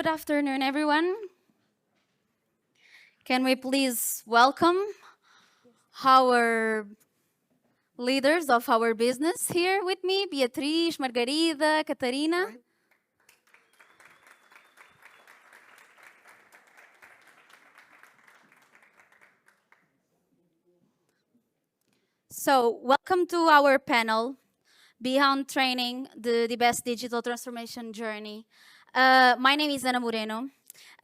Good afternoon, everyone. Can we please welcome our leaders of our business here with me, Beatriz, Margarida, Catarina. So, welcome to our panel, Beyond Training, the DIBEST Digital Transformation Journey. My name is Ana Moreno,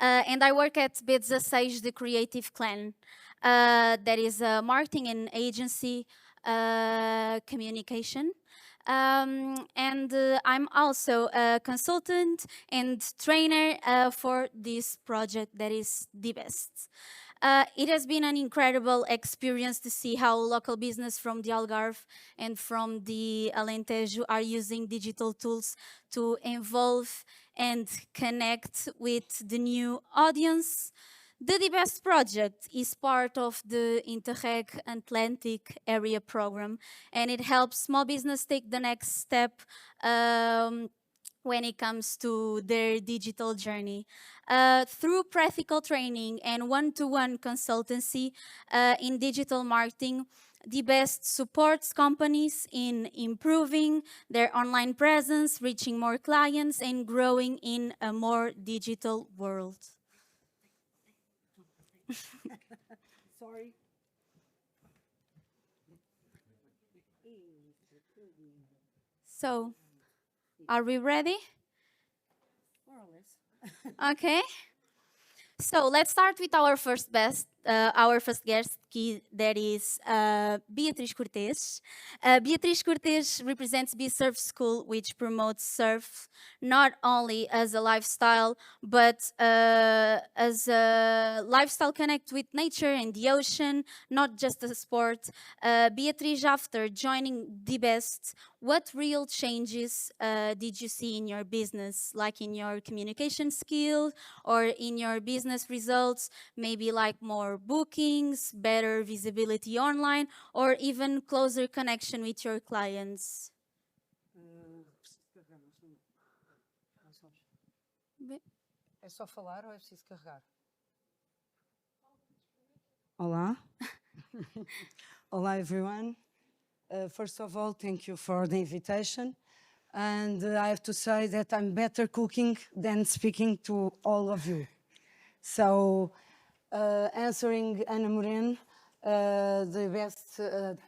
and I work at B16, the Creative Clan. That is a marketing and agency communication. And I'm also a consultant and trainer for this project that is DIBEST. It has been an incredible experience to see how local business from the Algarve and from the Alentejo are using digital tools to involve and connect with the new audience. The DIBEST project is part of the Interreg Atlantic Area Program, and it helps small business take the next step when it comes to their digital journey. Through practical training and one-to-one consultancy in digital marketing, DIBEST supports companies in improving their online presence, reaching more clients, and growing in a more digital world. Sorry. So, are we ready? More or less. Okay. So let's start with our first guest, that is Beatriz Cortez. Beatriz Cortez represents B-Surf School, which promotes surf not only as a lifestyle, but as a lifestyle connect with nature and the ocean, not just a sport. Beatriz, after joining DIBEST, what real changes did you see in your business, like in your communication skills or in your business results, maybe like more bookings, better visibility online, or even closer connection with your clients? É só falar ou é preciso carregar? Olá. Olá, everyone. First of all, thank you for the invitation. And I have to say that I'm better cooking than speaking to all of you. So, answering Ana Moreno, the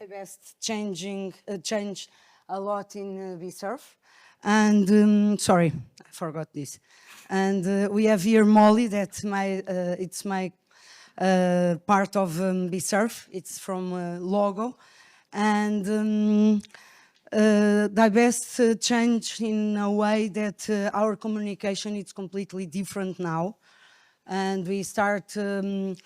best changed a lot in B-Surf. And sorry, I forgot this. And we have here Molly, that's it's my part of B-Surf. It's from Logo. And DIBEST changed in a way that our communication is completely different now. And we start to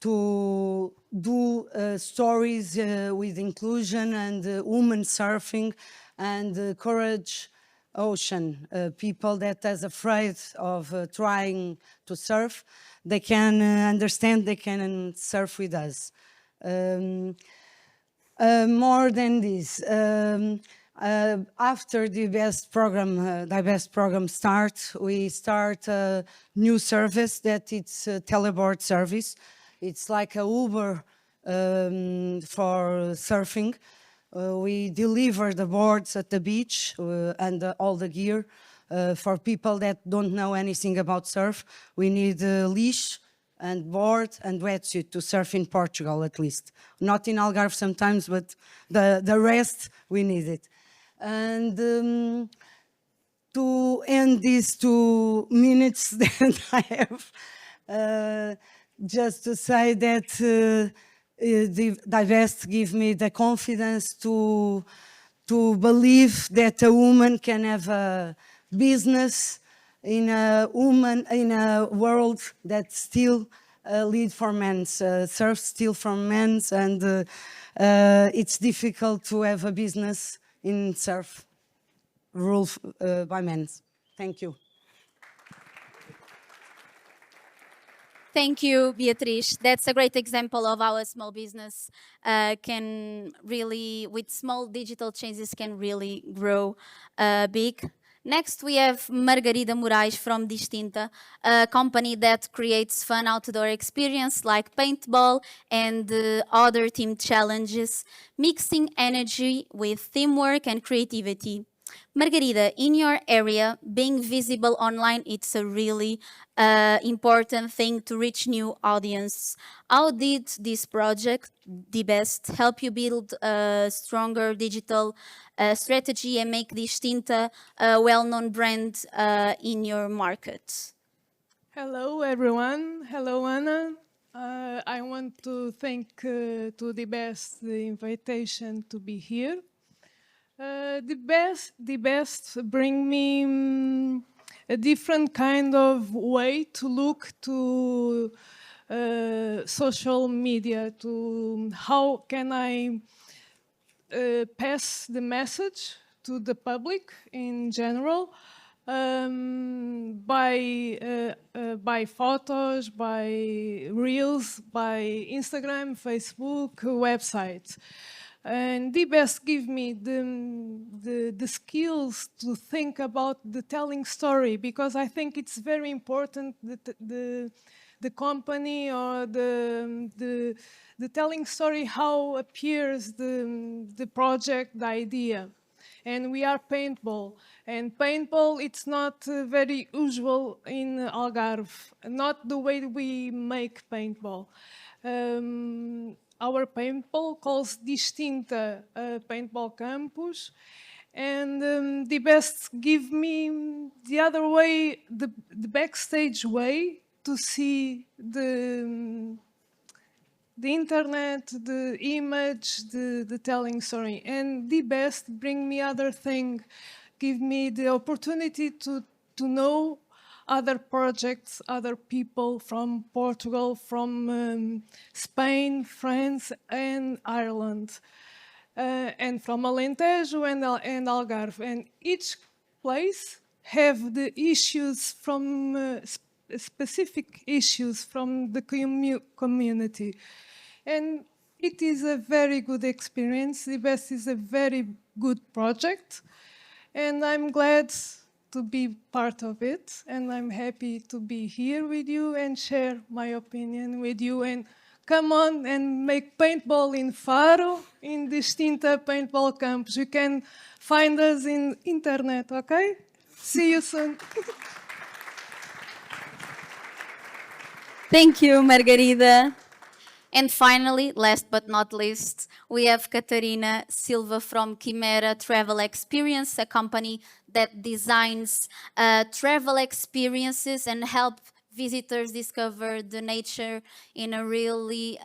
do stories with inclusion and women surfing and courage ocean. People that are afraid of trying to surf, they can understand, they can surf with us. More than this, after the DIBEST program starts, we start a new service that it's a teleboard service. It's like a Uber for surfing. We deliver the boards at the beach and all the gear for people that don't know anything about surf. We need a leash and board and wetsuit to surf in Portugal, at least. Not in Algarve sometimes, but the rest, we need it. And to end these 2 minutes that I have, just to say that the DIBEST give me the confidence to believe that a woman can have a business in a world that still lead for men, surf still from men, and it's difficult to have a business in surf ruled by men. Thank you. Thank you, Beatriz. That's a great example of how a small business can really, with small digital changes, can really grow big. Next, we have Margarida de Morais from Distinta, a company that creates fun outdoor experience like paintball and other team challenges, mixing energy with teamwork and creativity. Margarida, in your area, being visible online, it's a really important thing to reach new audience. How did this project, DIBEST, help you build a stronger digital strategy and make Distinta a well-known brand in your market? Hello, everyone. Hello, Anna. I want to thank to the invitation to be here. The best bring me a different kind of way to look to social media, to how can I pass the message to the public in general by photos, by reels, by Instagram, Facebook, websites. And DIBEST give me the skills to think about the telling story, because I think it's very important that the company or the telling story, how appears the project, the idea. And we are paintball. And paintball, it's not very usual in Algarve, not the way we make paintball. Our paintball calls Distinta Paintball Campus. And DIBEST give me the other way, the backstage way to see the internet, the image, the telling story. And DIBEST bring me other thing, give me the opportunity to know other projects, other people from Portugal, from Spain, France, and Ireland, and from Alentejo and Algarve. And each place have the issues from specific issues from the community. And it is a very good experience. DIBEST is a very good project. And I'm glad to be part of it. And I'm happy to be here with you and share my opinion with you. And come on and make paintball in Faro, in Distinta Paintball Campus. You can find us in internet, okay? See you soon. Thank you, Margarida. And finally, last but not least, we have Catarina Silva from Chimera Travel Experience, a company that designs travel experiences and help visitors discover the nature in a really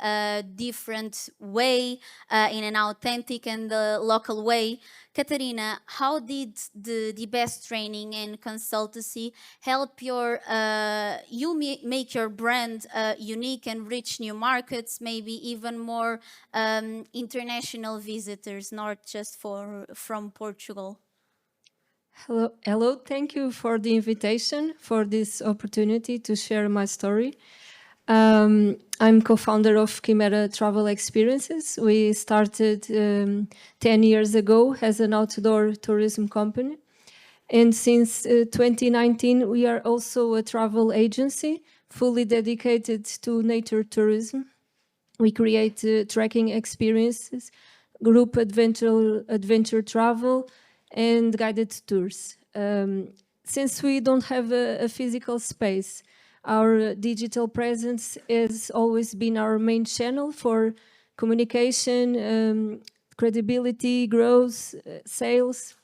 different way, in an authentic and local way. Catarina, how did the best training and consultancy help you make your brand unique and reach new markets, maybe even more international visitors, not just from Portugal? Hello, thank you for the invitation, for this opportunity to share my story. I'm co-founder of Chimera Travel Experiences. We started 10 years ago as an outdoor tourism company. And since 2019, we are also a travel agency fully dedicated to nature tourism. We create trekking experiences, group adventure travel, and guided tours. Since we don't have a physical space, our digital presence has always been our main channel for communication, credibility, growth, sales.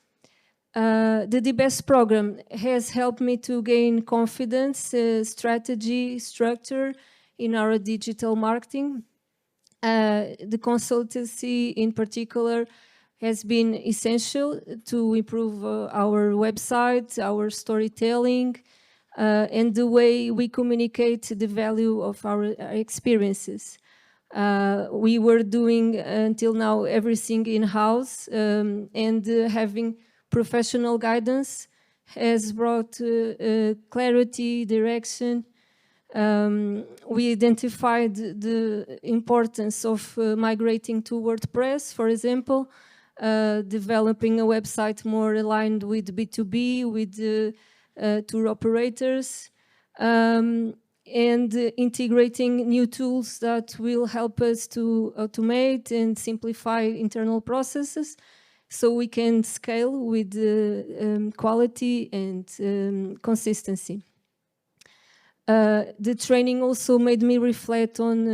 The DIBEST program has helped me to gain confidence, strategy, structure in our digital marketing. The consultancy in particular has been essential to improve our website, our storytelling, and the way we communicate the value of our experiences. We were doing until now everything in-house, and having professional guidance has brought clarity, direction. We identified the importance of migrating to WordPress, for example. developing a website more aligned with B2B, with tour operators, and integrating new tools that will help us to automate and simplify internal processes so we can scale with quality and consistency. The training also made me reflect on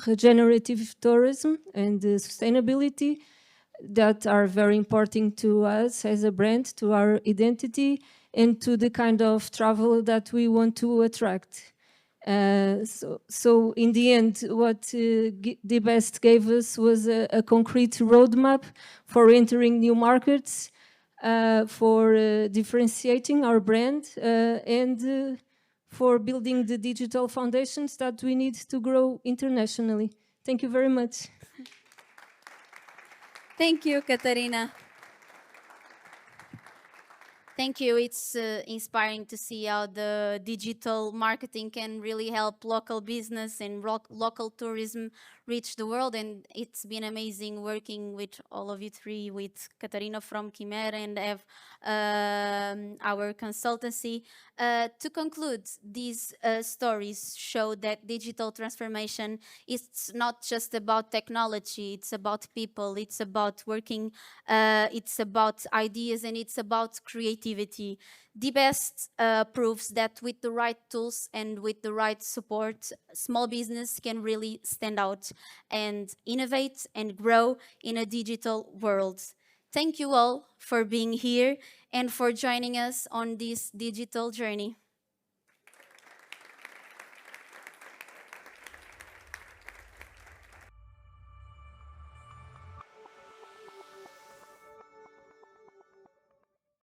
regenerative tourism and sustainability that are very important to us as a brand, to our identity, and to the kind of travel that we want to attract. So in the end, what DIBEST gave us was a concrete roadmap for entering new markets, for differentiating our brand, and for building the digital foundations that we need to grow internationally. Thank you very much. Thank you, Catarina. Thank you. It's inspiring to see how the digital marketing can really help local business and local tourism reach the world. And it's been amazing working with all of you three, with Catarina from Chimera and Ev, our consultancy. To conclude, these stories show that digital transformation is not just about technology, it's about people, it's about working, it's about ideas, and it's about creativity. DIBEST proves that with the right tools and with the right support, small business can really stand out and innovate and grow in a digital world. Thank you all for being here and for joining us on this digital journey.